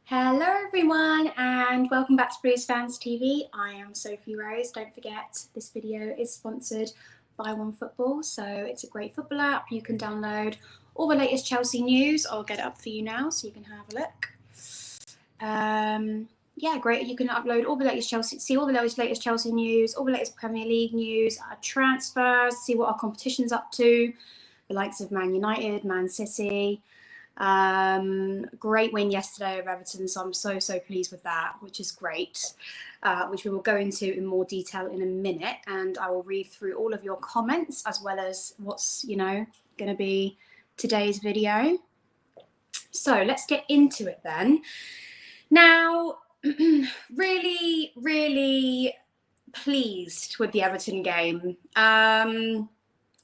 Hello everyone and welcome back to BLUESFANSTV. I am Sophie Rose. Don't forget this video is sponsored by OneFootball, so it's a great football app. You can download all the latest Chelsea news. I'll get it up for you now so you can have a look. Yeah, great. You can upload all the latest Chelsea, see all the latest Chelsea news, all the latest Premier League news, our transfers, see what our competition's up to, the likes of Man United, Man City. Great win yesterday of Everton, so I'm so pleased with that, which is great, which we will go into in more detail in a minute, and I will read through all of your comments as well as what's going to be today's video. So let's get into it then. Now, really pleased with the Everton game.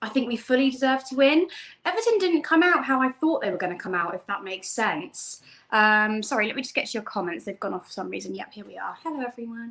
I think we fully deserve to win. Everton didn't come out how I thought they were going to come out, if that makes sense. Sorry, let me just get to your comments. They've gone off for some reason. Yep, here we are. Hello, everyone.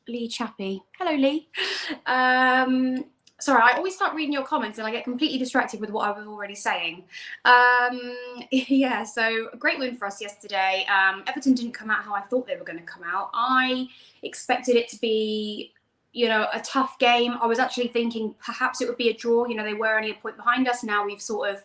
Lee Chappie. Hello, Lee. Sorry, I always start reading your comments and I get completely distracted with what I was already saying. Yeah, so a great win for us yesterday. Everton didn't come out how I thought they were going to come out. I expected it to be a tough game. I was actually thinking perhaps it would be a draw. They were only a point behind us. Now we've sort of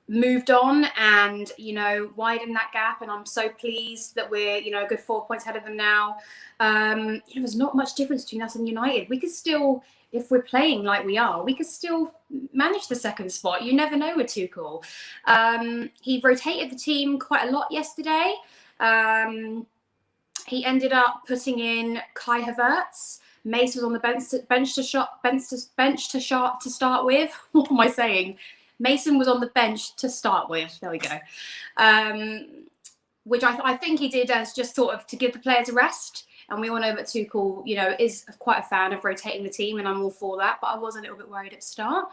moved on and, widened that gap. And I'm so pleased that we're, a good 4 points ahead of them now. There's not much difference between us and United. We could still, if we're playing like we are, we could still manage the second spot. You never know with Tuchel. He rotated the team quite a lot yesterday. He ended up putting in Kai Havertz. Mace was on the bench to start with. What am I saying? Mason was on the bench to start with. There we go. Which I think he did as just sort of to give the players a rest. And we all know that Tuchel, is quite a fan of rotating the team, and I'm all for that. But I was a little bit worried at the start,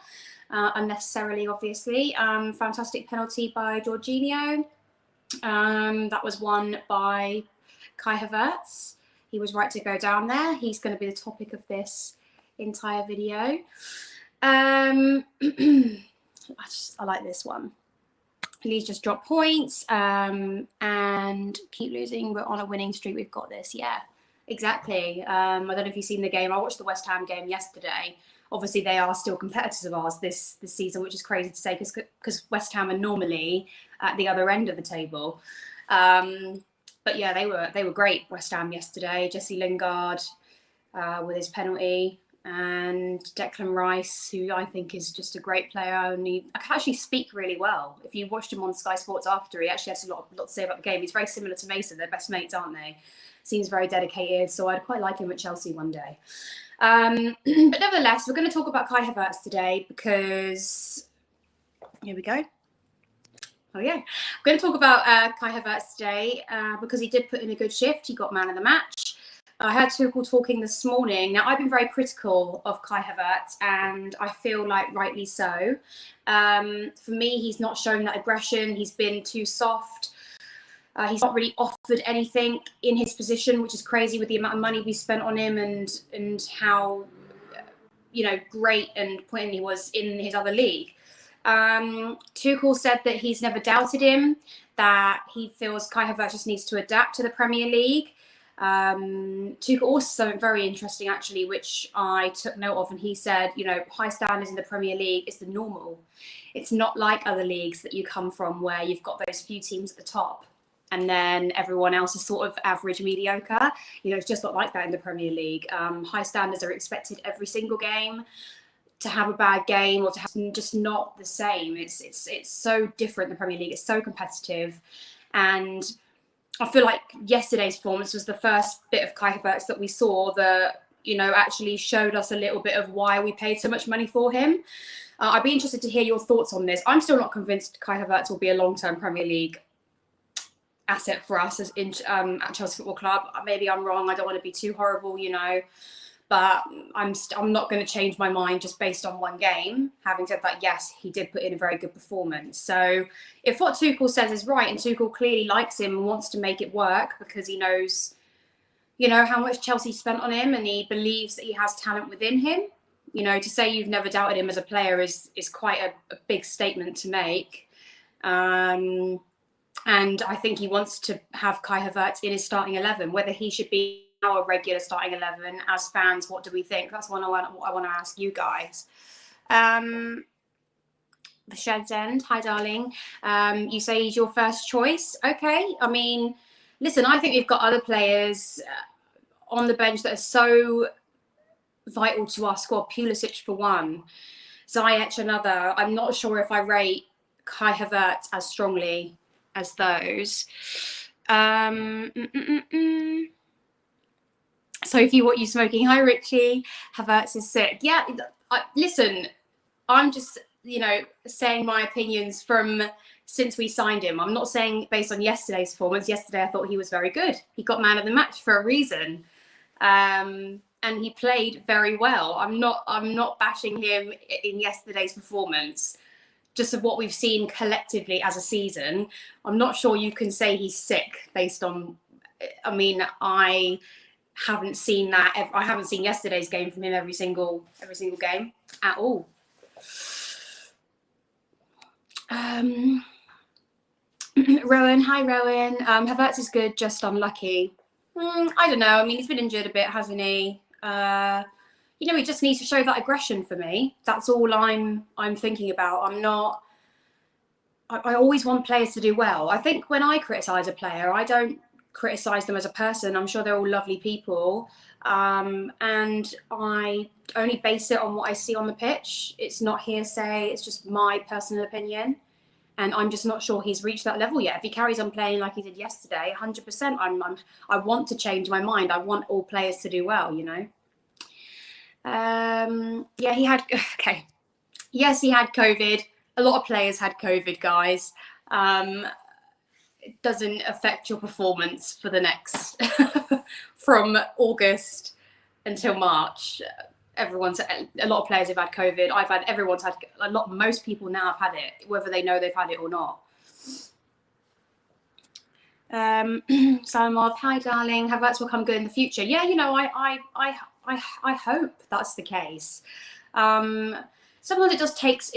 unnecessarily, obviously. Fantastic penalty by Jorginho. That was won by Kai Havertz. He was right to go down there. He's going to be the topic of this entire video. I like this one. Please just drop points and keep losing. We're on a winning streak. We've got this. Yeah, exactly. I don't know if you've seen the game. I watched the West Ham game yesterday. Obviously, they are still competitors of ours this season, which is crazy to say because West Ham are normally at the other end of the table. But yeah, they were great, West Ham yesterday. Jesse Lingard with his penalty, and Declan Rice, who I think is just a great player. And I can actually speak really well. If you watched him on Sky Sports after, he actually has a lot to say about the game. He's very similar to Mason. They're best mates, aren't they? Seems very dedicated. So I'd quite like him at Chelsea one day. But nevertheless, we're going to talk about Kai Havertz today because here we go. Oh yeah, I'm going to talk about Kai Havertz today because he did put in a good shift. He got man of the match. I heard Tuchel talking this morning. Now, I've been very critical of Kai Havertz, and I feel like rightly so. For me, he's not shown that aggression. He's been too soft. He's not really offered anything in his position, which is crazy with the amount of money we spent on him and how great and pointing he was in his other league. Tuchel said that he's never doubted him, that he feels Kai Havertz just needs to adapt to the Premier League. Tuchel also said something very interesting, actually, which I took note of, and he said, high standards in the Premier League is the normal. It's not like other leagues that you come from where you've got those few teams at the top and then everyone else is sort of average, mediocre. It's just not like that in the Premier League. High standards are expected every single game. To have a bad game or to have just not the same. It's so different, the Premier League. It's so competitive. And I feel like yesterday's performance was the first bit of Kai Havertz that we saw that, actually showed us a little bit of why we paid so much money for him. I'd be interested to hear your thoughts on this. I'm still not convinced Kai Havertz will be a long-term Premier League asset for us at Chelsea Football Club. Maybe I'm wrong. I don't want to be too horrible, but I'm not going to change my mind just based on one game. Having said that, yes, he did put in a very good performance. So if what Tuchel says is right, and Tuchel clearly likes him and wants to make it work because he knows, how much Chelsea spent on him and he believes that he has talent within him, to say you've never doubted him as a player is quite a big statement to make. And I think he wants to have Kai Havertz in his starting 11. Whether he should be our regular starting 11, as fans, what do we think? That's what I want to ask you guys. The Shed's End, hi darling. You say he's your first choice. Okay, I mean, listen, I think we've got other players on the bench that are so vital to our squad. Pulisic for one, Ziyech another. I'm not sure if I rate Kai Havertz as strongly as those. Sophie, what you smoking? Hi Richie. Havertz is sick. Yeah, listen, I'm just, you know, saying my opinions from since we signed him. I'm not saying based on yesterday's performance. Yesterday I thought he was very good. He got man of the match for a reason. And he played very well. I'm not bashing him in yesterday's performance. Just of what we've seen collectively as a season, I'm not sure you can say he's sick based on. I mean, I haven't seen that. I haven't seen yesterday's game from him every single game at all. Rowan, hi Rowan. Havertz is good, just unlucky. I don't know. I mean, he's been injured a bit, hasn't he? You know, he just needs to show that aggression for me. That's all I'm thinking about. I always want players to do well. I think when I criticise a player, I don't criticise them as a person. I'm sure they're all lovely people. And I only base it on what I see on the pitch. It's not hearsay. It's just my personal opinion. And I'm just not sure he's reached that level yet. If he carries on playing like he did yesterday, 100%, I want to change my mind. I want all players to do well, you know. Yeah, he had, okay. Yes, he had COVID. A lot of players had COVID, guys. It doesn't affect your performance for the next, from August until March. A lot of players have had COVID. Everyone's had, most people now have had it, whether they know they've had it or not. Salamov, hi darling. Havertz will come good in the future. Yeah, you know, I hope that's the case. Sometimes it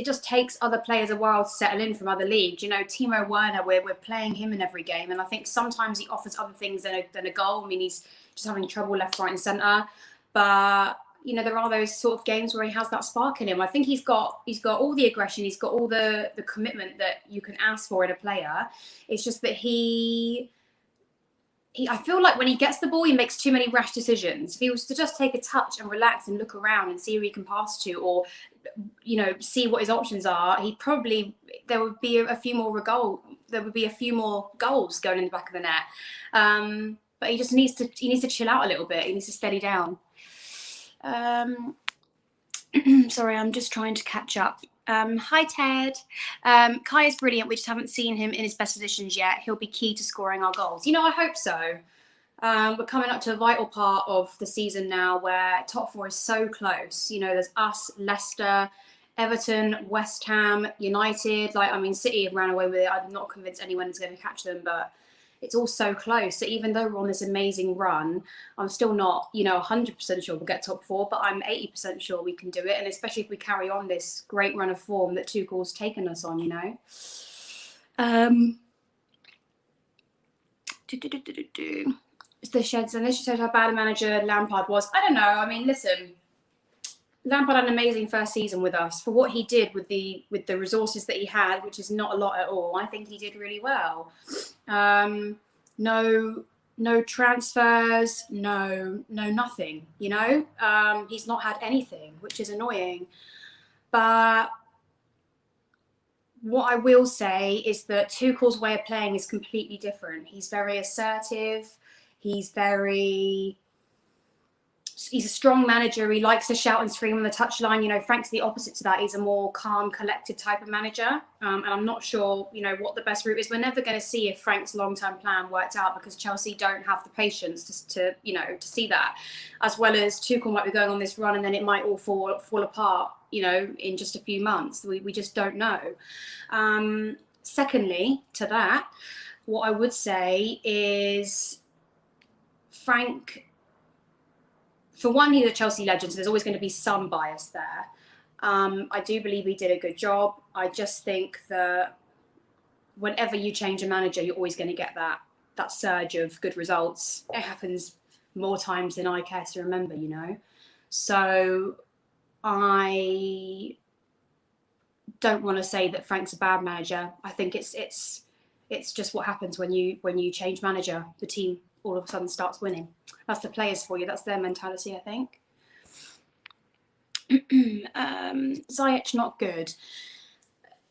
just takes other players a while to settle in from other leagues. You know, Timo Werner, we're playing him in every game, and I think sometimes he offers other things than a goal. I mean, he's just having trouble left, right, and centre. But you know, there are those sort of games where he has that spark in him. I think he's got all the aggression, he's got all the commitment that you can ask for in a player. It's just that I feel like when he gets the ball, he makes too many rash decisions. If he was to just take a touch and relax and look around and see who he can pass to, or, you know, see what his options are, there would be a few more goals going in the back of the net. But he just needs to chill out a little bit. He needs to steady down. Sorry, I'm just trying to catch up. Hi Ted. Kai is brilliant. We just haven't seen him in his best positions yet. He'll be key to scoring our goals. You know, I hope so. We're coming up to a vital part of the season now where top four is so close. You know, there's us, Leicester, Everton, West Ham, United. City have ran away with it. I'm not convinced anyone is going to catch them, but it's all so close. So even though we're on this amazing run, I'm still not, 100% sure we'll get top four, but I'm 80% sure we can do it. And especially if we carry on this great run of form that Tuchel's taken us on, The Sheds, and this just shows how bad a manager Lampard was. I don't know. I mean, listen, Lampard had an amazing first season with us for what he did with the resources that he had, which is not a lot at all. I think he did really well. No transfers, no nothing. He's not had anything, which is annoying. But what I will say is that Tuchel's way of playing is completely different. He's very assertive. He's a strong manager. He likes to shout and scream on the touchline. Frank's the opposite to that. He's a more calm, collected type of manager. And I'm not sure, what the best route is. We're never going to see if Frank's long-term plan worked out because Chelsea don't have the patience to see that. As well as Tuchel might be going on this run and then it might all fall apart, in just a few months. We just don't know. Secondly, to that, what I would say is Frank, for one, he's a Chelsea legend, so there's always going to be some bias there. I do believe he did a good job. I just think that whenever you change a manager, you're always going to get that surge of good results. It happens more times than I care to remember, you know. So I don't want to say that Frank's a bad manager. I think it's just what happens when you change manager. The team all of a sudden starts winning. That's the players for you. That's their mentality, I think. Ziyech not good.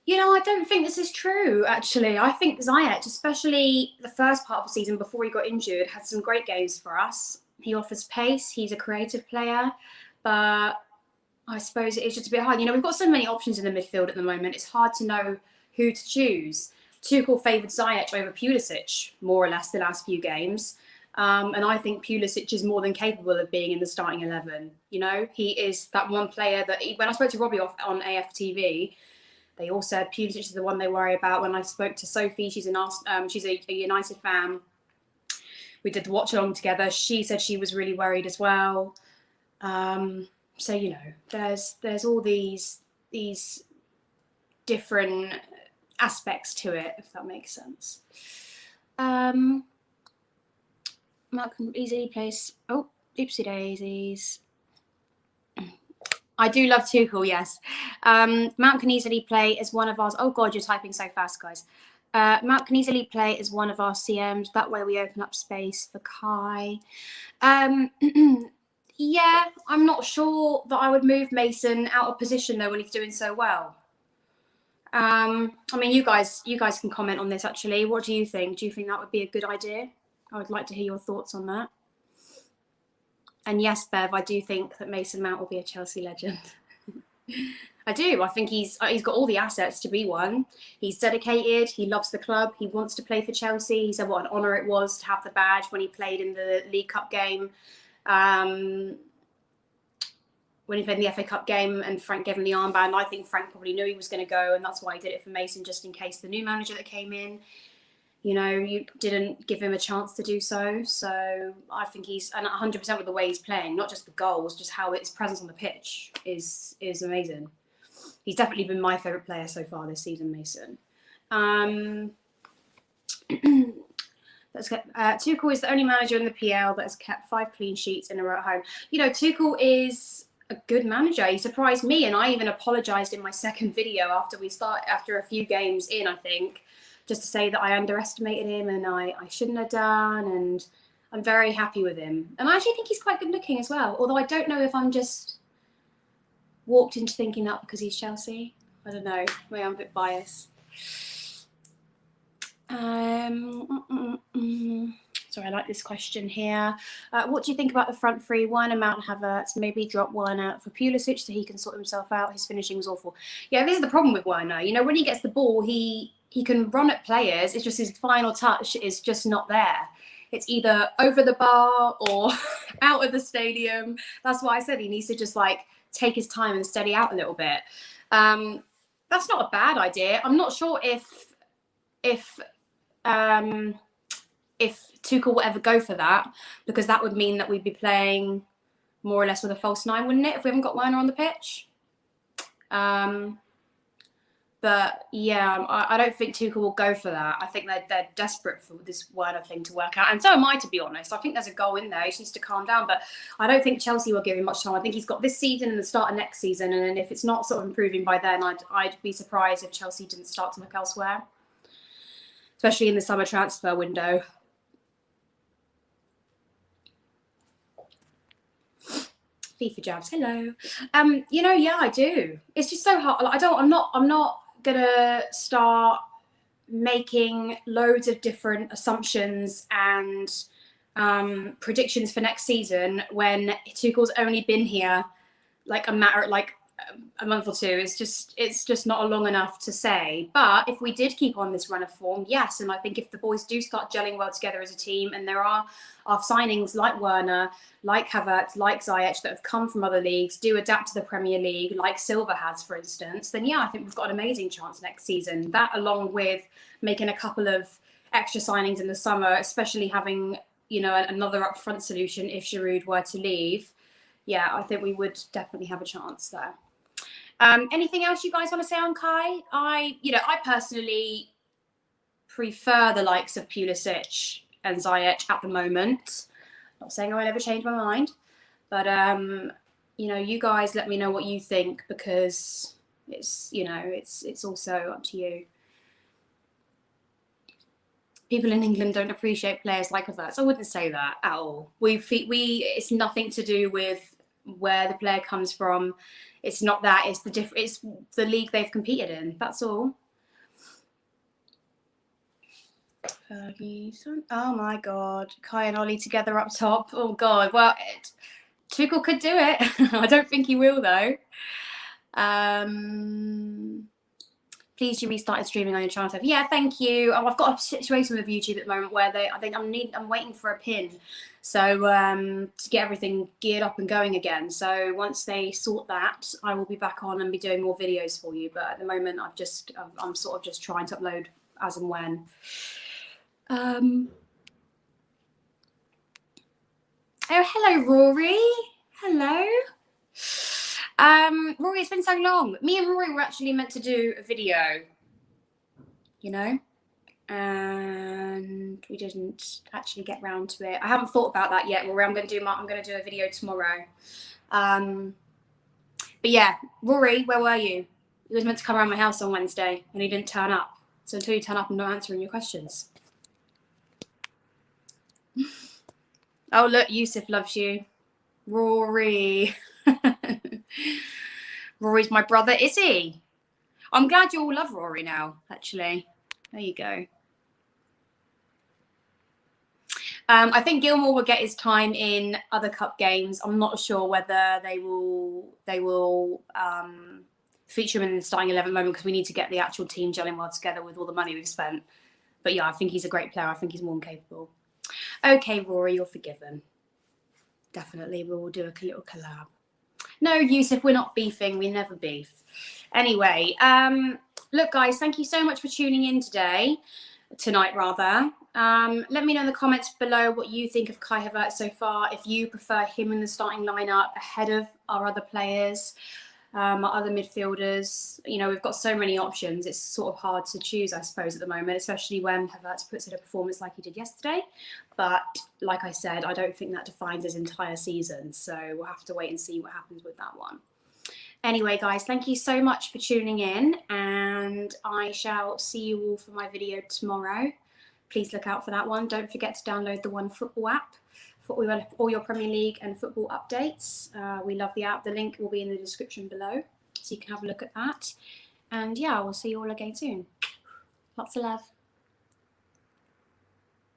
You know, I don't think this is true, actually. I think Ziyech, especially the first part of the season before he got injured, had some great games for us. He offers pace. He's a creative player. But I suppose it is just a bit hard. You know, we've got so many options in the midfield at the moment. It's hard to know who to choose. Tuchel favoured Ziyech over Pulisic, more or less, the last few games. And I think Pulisic is more than capable of being in the starting 11. You know, he is that one player that, when I spoke to Robbie on AFTV, they all said Pulisic is the one they worry about. When I spoke to Sophie, she's a United fan. We did the watch along together. She said she was really worried as well. So, you know, there's all these different aspects to it, if that makes sense. Mark can easily place. Oh, oopsie daisies. I do love Tuchel, yes. Mount can easily play as one of ours. Oh God, you're typing so fast, guys. Mount can easily play as one of our CMs. That way we open up space for Kai. Yeah, I'm not sure that I would move Mason out of position though when he's doing so well. I mean, you guys can comment on this actually. What do you think? Do you think that would be a good idea? I would like to hear your thoughts on that. And yes, Bev, I do think that Mason Mount will be a Chelsea legend. I do. I think he's got all the assets to be one. He's dedicated. He loves the club. He wants to play for Chelsea. He said what an honour it was to have the badge when he played in the League Cup game. When he played in the FA Cup game and Frank gave him the armband, I think Frank probably knew he was going to go, and that's why he did it for Mason, just in case the new manager that came in, you know, you didn't give him a chance to do so. So I think he's, and 100% with the way he's playing, not just the goals, just how his presence on the pitch is amazing. He's definitely been my favourite player so far this season, Mason. Tuchel is the only manager in the PL that has kept 5 clean sheets in a row at home. You know, Tuchel is a good manager. He surprised me, and I even apologised in my second video after a few games in, I think, just to say that I underestimated him and I shouldn't have done, and I'm very happy with him. And I actually think he's quite good looking as well, although I don't know if I'm just walked into thinking that because he's Chelsea. I don't know, maybe I'm a bit biased. Sorry, I like this question here. What do you think about the front three? Werner, Mount, Havertz. Maybe drop Werner for Pulisic so he can sort himself out. His finishing was awful. Yeah, this is the problem with Werner. You know, when he gets the ball, he can run at players. It's just his final touch is just not there. It's either over the bar or out of the stadium. That's why I said he needs to just like take his time and steady out a little bit. That's not a bad idea. I'm not sure if Tuchel will ever go for that, because that would mean that we'd be playing more or less with a false 9, wouldn't it, if we haven't got Werner on the pitch? But yeah, I don't think Tuchel will go for that. I think they're desperate for this Werner thing to work out, and so am I, to be honest. I think there's a goal in there. He just needs to calm down, but I don't think Chelsea will give him much time. I think he's got this season and the start of next season, and if it's not sort of improving by then, I'd be surprised if Chelsea didn't start to look elsewhere, especially in the summer transfer window. FIFA jabs, hello. You know, yeah, I do. It's just so hard. Like, I'm not gonna start making loads of different assumptions and predictions for next season when Tuchel's only been here like a month or two. It's just not long enough to say. But if we did keep on this run of form, yes, and I think if the boys do start gelling well together as a team, and there are signings like Werner, like Havertz, like Ziyech that have come from other leagues, do adapt to the Premier League, like Silva has, for instance, then yeah, I think we've got an amazing chance next season. That, along with making a couple of extra signings in the summer, especially having, you know, another upfront solution if Giroud were to leave, yeah, I think we would definitely have a chance there. Anything else you guys want to say on Kai? I personally prefer the likes of Pulisic and Ziyech at the moment. Not saying I will ever change my mind, but you know, you guys let me know what you think, because it's, you know, it's also up to you. People in England don't appreciate players like Havertz. I wouldn't say that at all. It's nothing to do with where the player comes from. It's not that. It's the league they've competed in. That's all. Ferguson. Oh my God, Kai and Ollie together up top. Oh God. Well, Tuchel could do it. I don't think he will though. Please, you restarted streaming on your channel. Yeah, thank you. Oh, I've got a situation with YouTube at the moment where I think I'm waiting for a pin, so to get everything geared up and going again. So once they sort that, I will be back on and be doing more videos for you. But at the moment, I'm sort of just trying to upload as and when. Oh, hello, Rory. Hello. Rory, it's been so long. Me and Rory were actually meant to do a video, you know, and we didn't actually get round to it. I haven't thought about that yet, Rory. I'm going to do a video tomorrow. But yeah, Rory, where were you? You was meant to come around my house on Wednesday and he didn't turn up. So until you turn up, I'm not answering your questions. Oh, look, Yusuf loves you. Rory. Rory's my brother, is he? I'm glad you all love Rory now, actually. There you go. I think Gilmore will get his time in other cup games. I'm not sure whether they will feature him in the starting 11 moment, because we need to get the actual team gelling well together with all the money we've spent. But yeah, I think he's a great player. I think he's more than capable. Okay, Rory, you're forgiven. Definitely, we will do a little collab. No, Yusuf, we're not beefing. We never beef. Anyway, look, guys, thank you so much for tuning in tonight. Let me know in the comments below what you think of Kai Havertz so far. If you prefer him in the starting lineup ahead of our other players, our other midfielders. You know, we've got so many options. It's sort of hard to choose, I suppose, at the moment, especially when Havertz puts in a performance like he did yesterday. But like I said, I don't think that defines his entire season. So we'll have to wait and see what happens with that one. Anyway, guys, thank you so much for tuning in, and I shall see you all for my video tomorrow. Please look out for that one. Don't forget to download the OneFootball app for all your Premier League and football updates. We love the app. The link will be in the description below, so you can have a look at that. And yeah, we'll see you all again soon. Lots of love.